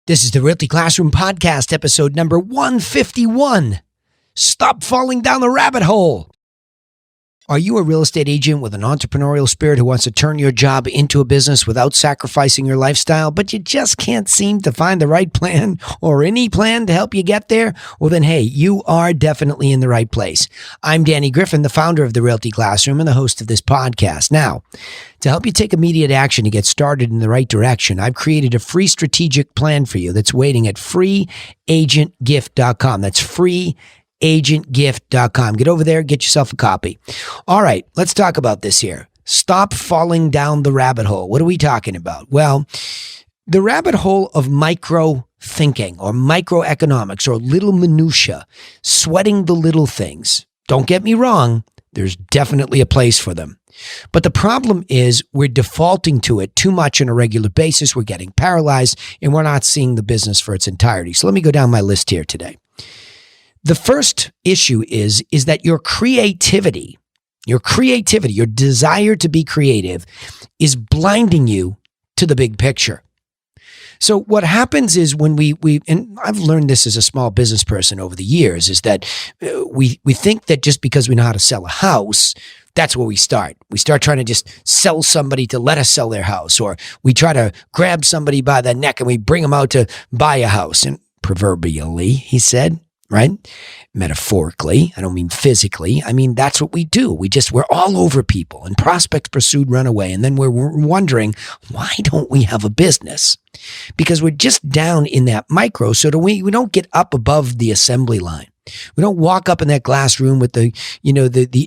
This is the Realty Classroom Podcast, episode number 151. Stop falling down the rabbit hole. Are you a real estate agent with an entrepreneurial spirit who wants to turn your job into a business without sacrificing your lifestyle, but you just can't seem to find the right plan or any plan to help you get there? Well, then, hey, you are definitely in the right place. I'm Danny Griffin, the founder of the Realty Classroom and the host of this podcast. Now, to help you take immediate action to get started in the right direction, I've created a free strategic plan for you that's waiting at freeagentgift.com. That's freeagentgift.com. Get over there, get yourself a copy. All right, let's talk about this here. Stop falling down the rabbit hole. What are we talking about? Well, the rabbit hole of micro thinking or microeconomics or little minutia, sweating the little things. Don't get me wrong, there's definitely a place for them. But the problem is we're defaulting to it too much on a regular basis. We're getting paralyzed and we're not seeing the business for its entirety. So let me go down my list here today. The first issue is that your creativity, your desire to be creative is blinding you to the big picture. So what happens is when we and I've learned this as a small business person over the years, is that we think that just because we know how to sell a house, that's where we start. We start trying to just sell somebody to let us sell their house, or we try to grab somebody by the neck and we bring them out to buy a house. And proverbially, he said, right? Metaphorically, I don't mean physically. I mean, that's what we do. We're all over people, and prospects pursued run away. And then we're wondering, why don't we have a business? Because we're just down in that micro. So we don't get up above the assembly line. We don't walk up in that glass room with the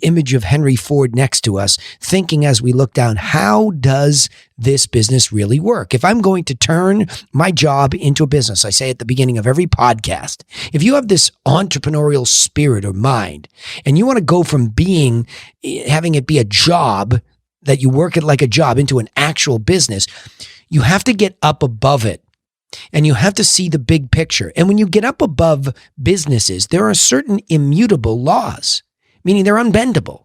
image of Henry Ford next to us, thinking as we look down, how does this business really work? If I'm going to turn my job into a business, I say at the beginning of every podcast, if you have this entrepreneurial spirit or mind, and you want to go from having it be a job that you work it like a job into an actual business, you have to get up above it. And you have to see the big picture. And when you get up above businesses, there are certain immutable laws, meaning they're unbendable.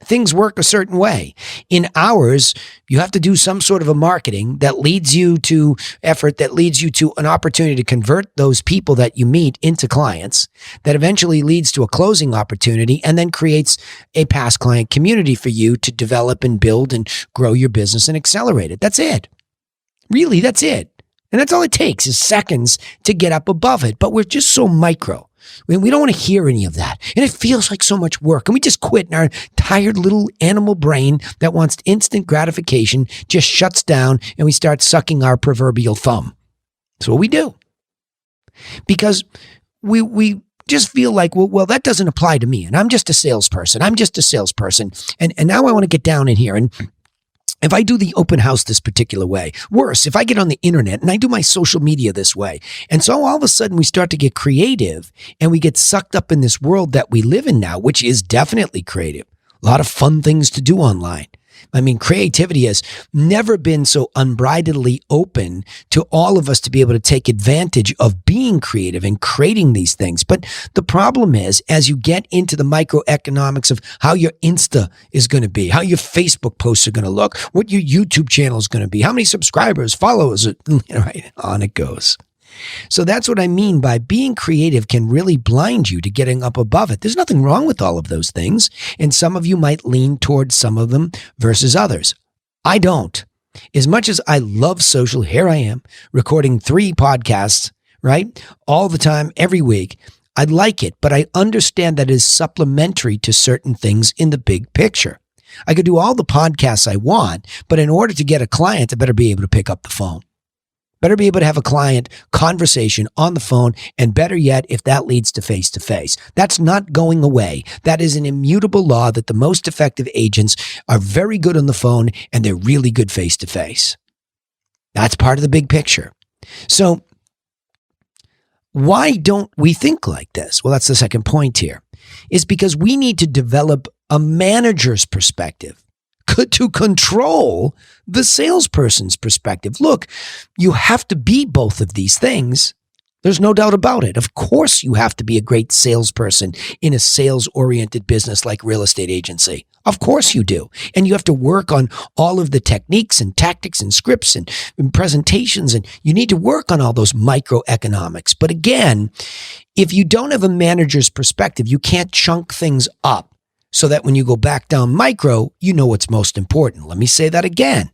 Things work a certain way. In ours, you have to do some sort of a marketing that leads you to effort, that leads you to an opportunity to convert those people that you meet into clients, that eventually leads to a closing opportunity and then creates a past client community for you to develop and build and grow your business and accelerate it. That's it. Really, that's it. And that's all it takes is seconds to get up above it. But we're just so micro. We don't want to hear any of that. And it feels like so much work. And we just quit. And our tired little animal brain that wants instant gratification just shuts down and we start sucking our proverbial thumb. That's what we do. Because we just feel like, well, that doesn't apply to me. And I'm just a salesperson. And now I want to get down in here. And if I do the open house this particular way, worse, if I get on the internet and I do my social media this way. And so all of a sudden we start to get creative and we get sucked up in this world that we live in now, which is definitely creative. A lot of fun things to do online. I mean, creativity has never been so unbridledly open to all of us to be able to take advantage of being creative and creating these things. But the problem is, as you get into the microeconomics of how your Insta is going to be, how your Facebook posts are going to look, what your YouTube channel is going to be, how many subscribers, followers, right on it goes. So that's what I mean by being creative can really blind you to getting up above it. There's nothing wrong with all of those things. And some of you might lean towards some of them versus others. I don't. As much as I love social, here I am recording 3 podcasts, right? All the time, every week. I like it, but I understand that it is supplementary to certain things in the big picture. I could do all the podcasts I want, but in order to get a client, I better be able to pick up the phone. Better be able to have a client conversation on the phone, and better yet, if that leads to face-to-face. That's not going away. That is an immutable law that the most effective agents are very good on the phone and they're really good face-to-face. That's part of the big picture. So why don't we think like this? Well, that's the second point here. Is because we need to develop a manager's perspective to control the salesperson's perspective. Look, you have to be both of these things. There's no doubt about it. Of course, you have to be a great salesperson in a sales-oriented business like real estate agency. Of course you do. And you have to work on all of the techniques and tactics and scripts and presentations, and you need to work on all those microeconomics. But again, if you don't have a manager's perspective, you can't chunk things up so that when you go back down micro, you know what's most important. Let me say that again.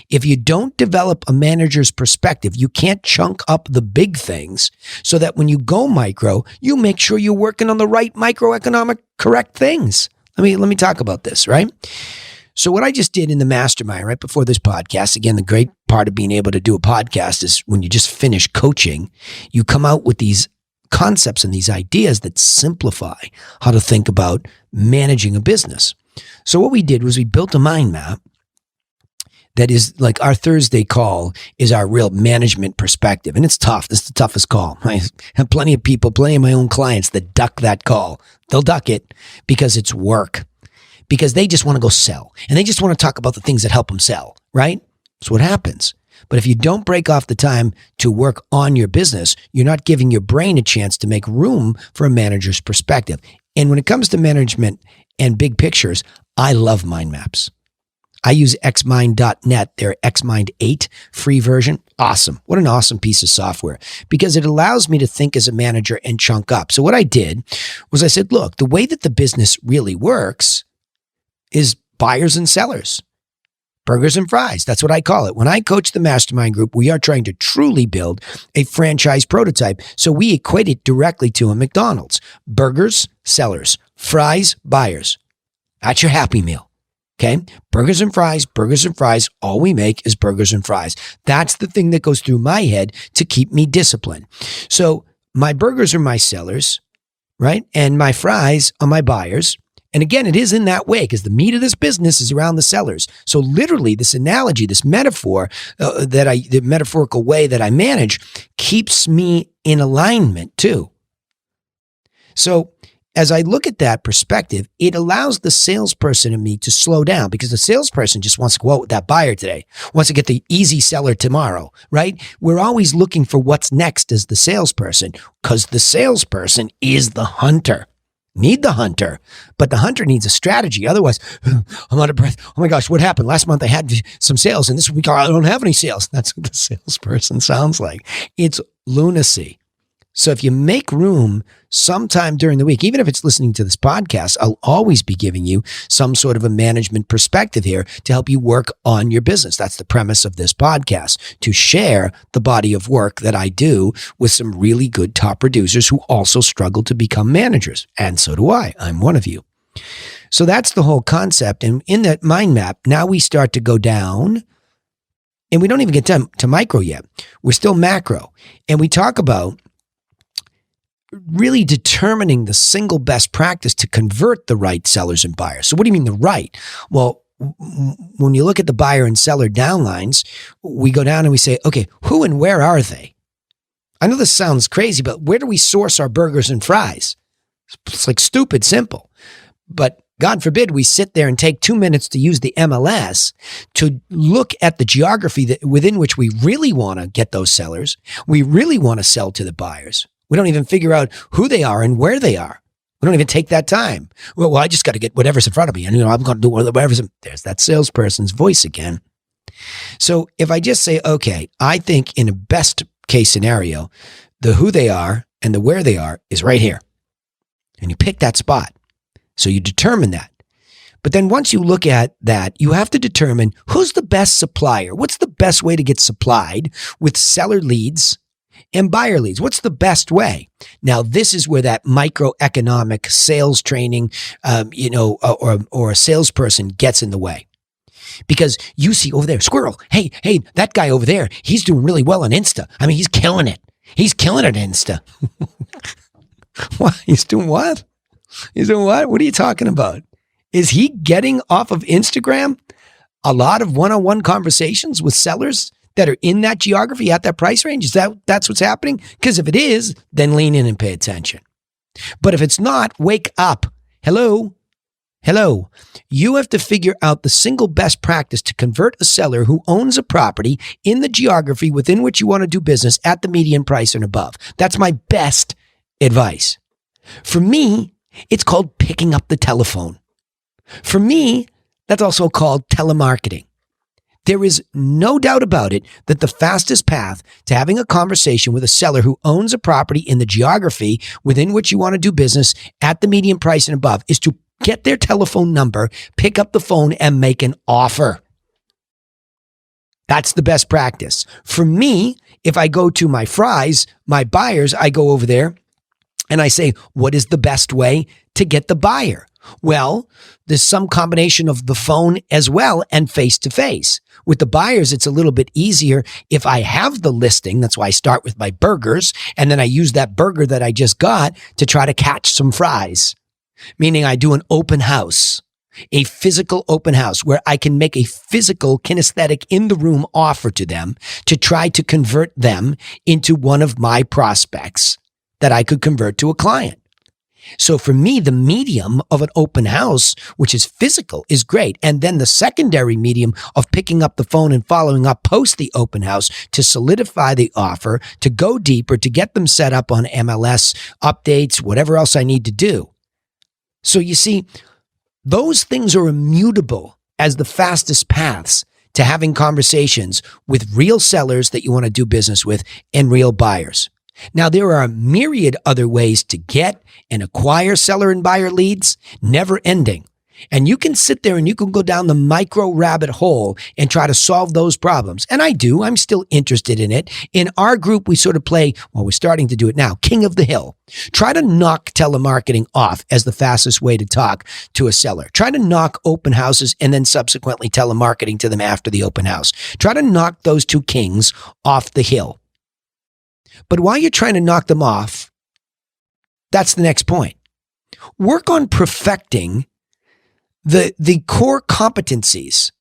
If you don't develop a manager's perspective, you can't chunk up the big things so that when you go micro, you make sure you're working on the right microeconomic correct things. Let me talk about this, right? So what I just did in the mastermind right before this podcast, again, the great part of being able to do a podcast is when you just finish coaching, you come out with these concepts and these ideas that simplify how to think about managing a business. So what we did was we built a mind map that is like our Thursday call is our real management perspective. And it's tough. This is the toughest call. I have plenty of people, plenty of my own clients that duck that call. They'll duck it because it's work, because they just want to go sell and they just want to talk about the things that help them sell, right? That's what happens. But if you don't break off the time to work on your business, you're not giving your brain a chance to make room for a manager's perspective. And when it comes to management and big pictures, I love mind maps. I use xmind.net, their Xmind 8 free version. Awesome. What an awesome piece of software, because it allows me to think as a manager and chunk up. So what I did was I said, look, the way that the business really works is buyers and sellers, burgers and fries. That's what I call it. When I coach the mastermind group, we are trying to truly build a franchise prototype. So we equate it directly to a McDonald's. Burgers, sellers, fries, buyers. That's your Happy Meal. Okay, burgers and fries, all we make is burgers and fries. That's the thing that goes through my head to keep me disciplined. So my burgers are my sellers, right? And my fries are my buyers. And again, it is in that way because the meat of this business is around the sellers. So literally this analogy, this metaphor, the metaphorical way that I manage keeps me in alignment too. So as I look at that perspective, it allows the salesperson in me to slow down because the salesperson just wants to go out with that buyer today, wants to get the easy seller tomorrow, right? We're always looking for what's next as the salesperson because the salesperson is the hunter. Need the hunter, but the hunter needs a strategy. Otherwise, I'm out of breath. Oh my gosh, what happened? Last month I had some sales and this week I don't have any sales. That's what the salesperson sounds like. It's lunacy. So if you make room sometime during the week, even if it's listening to this podcast, I'll always be giving you some sort of a management perspective here to help you work on your business. That's the premise of this podcast, to share the body of work that I do with some really good top producers who also struggle to become managers. And so do I. I'm one of you. So that's the whole concept. And in that mind map, now we start to go down and we don't even get to micro yet. We're still macro. And we talk about really determining the single best practice to convert the right sellers and buyers. So what do you mean the right? Well, when you look at the buyer and seller downlines, we go down and we say, okay, who and where are they? I know this sounds crazy, but where do we source our burgers and fries? It's like stupid simple. But God forbid we sit there and take 2 minutes to use the MLS to look at the geography within which we really want to get those sellers. We really want to sell to the buyers. We don't even figure out who they are and where they are. We don't even take that time. Well, I just got to get whatever's in front of me. And, I'm going to do whatever's there's that salesperson's voice again. So if I just say, okay, I think in a best case scenario, the who they are and the where they are is right here. And you pick that spot. So you determine that. But then once you look at that, you have to determine who's the best supplier. What's the best way to get supplied with seller leads and buyer leads? What's the best way? Now, this is where that microeconomic sales training, or a salesperson gets in the way. Because you see over there, squirrel, hey, that guy over there, he's doing really well on Insta. I mean, he's killing it. He's killing it on Insta. What? He's doing what? He's doing what? What are you talking about? Is he getting off of Instagram a lot of one-on-one conversations with sellers that are in that geography at that price range? That's what's happening? Because if it is, then lean in and pay attention. But if it's not, wake up. Hello? Hello. You have to figure out the single best practice to convert a seller who owns a property in the geography within which you want to do business at the median price and above. That's my best advice. For me, it's called picking up the telephone. For me, that's also called telemarketing. There is no doubt about it that the fastest path to having a conversation with a seller who owns a property in the geography within which you want to do business at the median price and above is to get their telephone number, pick up the phone, and make an offer. That's the best practice. For me, if I go to my fries, my buyers, I go over there and I say, what is the best way to get the buyer? Well, there's some combination of the phone as well and face-to-face. With the buyers, it's a little bit easier if I have the listing. That's why I start with my burgers, and then I use that burger that I just got to try to catch some fries, meaning I do an open house, a physical open house where I can make a physical kinesthetic in the room offer to them to try to convert them into one of my prospects that I could convert to a client. So for me, the medium of an open house, which is physical, is great. And then the secondary medium of picking up the phone and following up post the open house to solidify the offer, to go deeper, to get them set up on MLS updates, whatever else I need to do. So you see, those things are immutable as the fastest paths to having conversations with real sellers that you want to do business with and real buyers. Now, there are a myriad other ways to get and acquire seller and buyer leads, never ending. And you can sit there and you can go down the micro rabbit hole and try to solve those problems. And I do. I'm still interested in it. In our group, we sort of play, well, we're starting to do it now, King of the Hill. Try to knock telemarketing off as the fastest way to talk to a seller. Try to knock open houses and then subsequently telemarketing to them after the open house. Try to knock those two kings off the hill. But while you're trying to knock them off, that's the next point. Work on perfecting the core competencies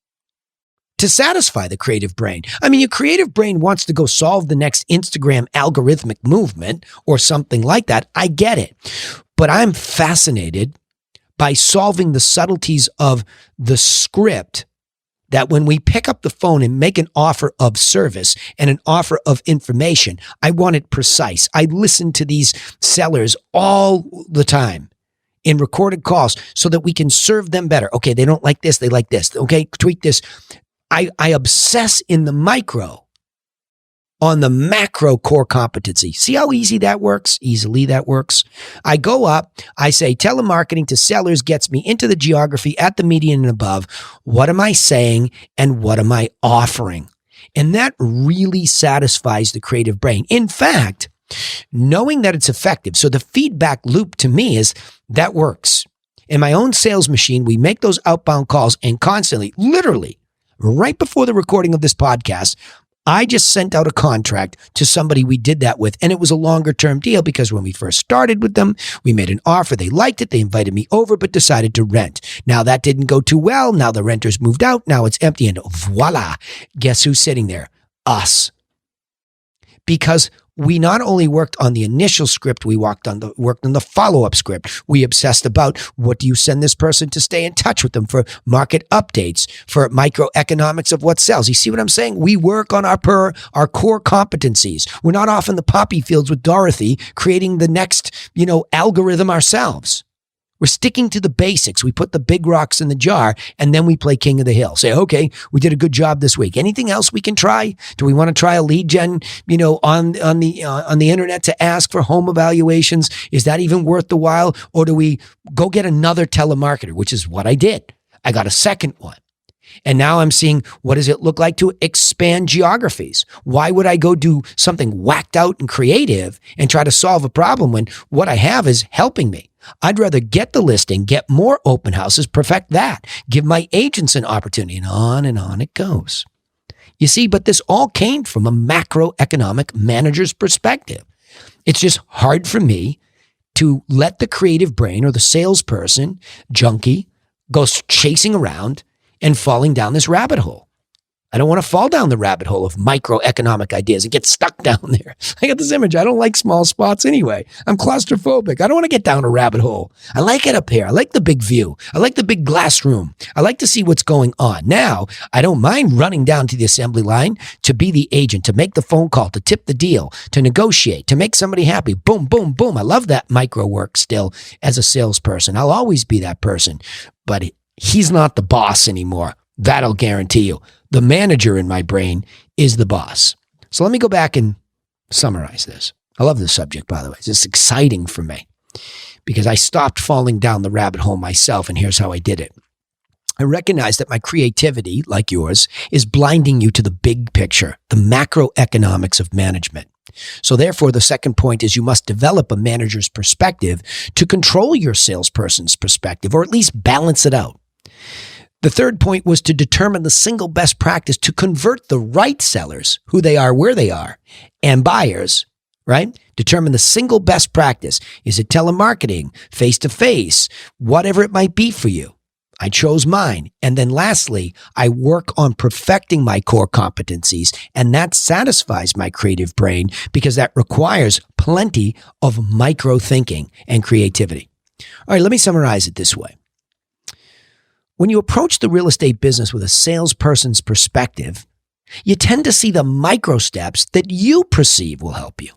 to satisfy the creative brain. I mean, your creative brain wants to go solve the next Instagram algorithmic movement or something like that. I get it. But I'm fascinated by solving the subtleties of the script that when we pick up the phone and make an offer of service and an offer of information, I want it precise. I listen to these sellers all the time in recorded calls so that we can serve them better. Okay, they don't like this, they like this. Okay, tweak this. I obsess in the micro on the macro core competency. See how easy that works? Easily that works. I go up, I say telemarketing to sellers gets me into the geography at the median and above. What am I saying and what am I offering? And that really satisfies the creative brain. In fact, knowing that it's effective. So the feedback loop to me is that works. In my own sales machine, we make those outbound calls and constantly, literally, right before the recording of this podcast, I just sent out a contract to somebody we did that with, and it was a longer term deal because when we first started with them, we made an offer. They liked it. They invited me over, but decided to rent. Now that didn't go too well. Now the renters moved out. Now it's empty, and voila, guess who's sitting there? Us. Because we not only worked on the initial script, we worked on the follow-up script. We obsessed about what do you send this person to stay in touch with them for market updates, for microeconomics of what sells. You see what I'm saying? We work on our core competencies. We're not off in the poppy fields with Dorothy creating the next, algorithm ourselves. We're sticking to the basics. We put the big rocks in the jar, and then we play King of the Hill. Say, okay, we did a good job this week. Anything else we can try? Do we want to try a lead gen, on the internet to ask for home evaluations? Is that even worth the while? Or do we go get another telemarketer, which is what I did. I got a second one. And now I'm seeing what does it look like to expand geographies? Why would I go do something whacked out and creative and try to solve a problem when what I have is helping me? I'd rather get the listing, get more open houses, perfect that, give my agents an opportunity, and on it goes. You see, but this all came from a macroeconomic manager's perspective. It's just hard for me to let the creative brain or the salesperson junkie go chasing around and falling down this rabbit hole. I don't want to fall down the rabbit hole of microeconomic ideas and get stuck down there. I got this image. I don't like small spots anyway. I'm claustrophobic. I don't want to get down a rabbit hole. I like it up here. I like the big view. I like the big glass room. I like to see what's going on. Now, I don't mind running down to the assembly line to be the agent, to make the phone call, to tip the deal, to negotiate, to make somebody happy. Boom, boom, boom. I love that micro work still as a salesperson. I'll always be that person. But he's not the boss anymore. That'll guarantee you. The manager in my brain is the boss. So let me go back and summarize this. I love this subject, by the way. It's exciting for me because I stopped falling down the rabbit hole myself, and here's how I did it. I recognize that my creativity, like yours, is blinding you to the big picture, the macroeconomics of management. So therefore, the second point is you must develop a manager's perspective to control your salesperson's perspective, or at least balance it out. The third point was to determine the single best practice to convert the right sellers, who they are, where they are, and buyers, right? Determine the single best practice. Is it telemarketing, face-to-face, whatever it might be for you? I chose mine. And then lastly, I work on perfecting my core competencies, and that satisfies my creative brain because that requires plenty of micro thinking and creativity. All right, let me summarize it this way. When you approach the real estate business with a salesperson's perspective, you tend to see the micro steps that you perceive will help you.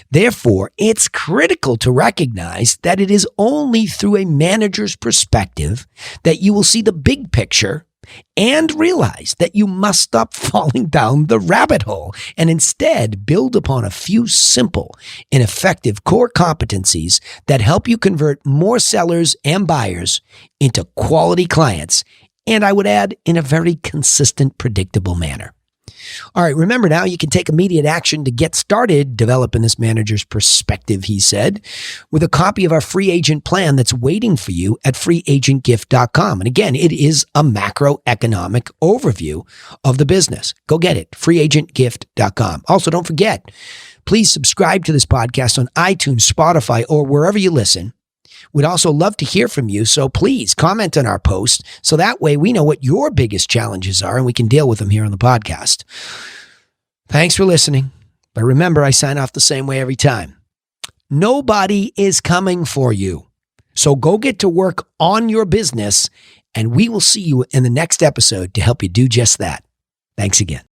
Therefore, it's critical to recognize that it is only through a manager's perspective that you will see the big picture and realize that you must stop falling down the rabbit hole and instead build upon a few simple and effective core competencies that help you convert more sellers and buyers into quality clients, and I would add, in a very consistent, predictable manner. All right, remember now you can take immediate action to get started developing this manager's perspective, he said, with a copy of our free agent plan that's waiting for you at freeagentgift.com. And again, it is a macroeconomic overview of the business. Go get it, freeagentgift.com. Also, don't forget, please subscribe to this podcast on iTunes, Spotify, or wherever you listen. We'd also love to hear from you, so please comment on our post so that way we know what your biggest challenges are and we can deal with them here on the podcast. Thanks for listening, but remember, I sign off the same way every time. Nobody is coming for you, so go get to work on your business, and we will see you in the next episode to help you do just that. Thanks again.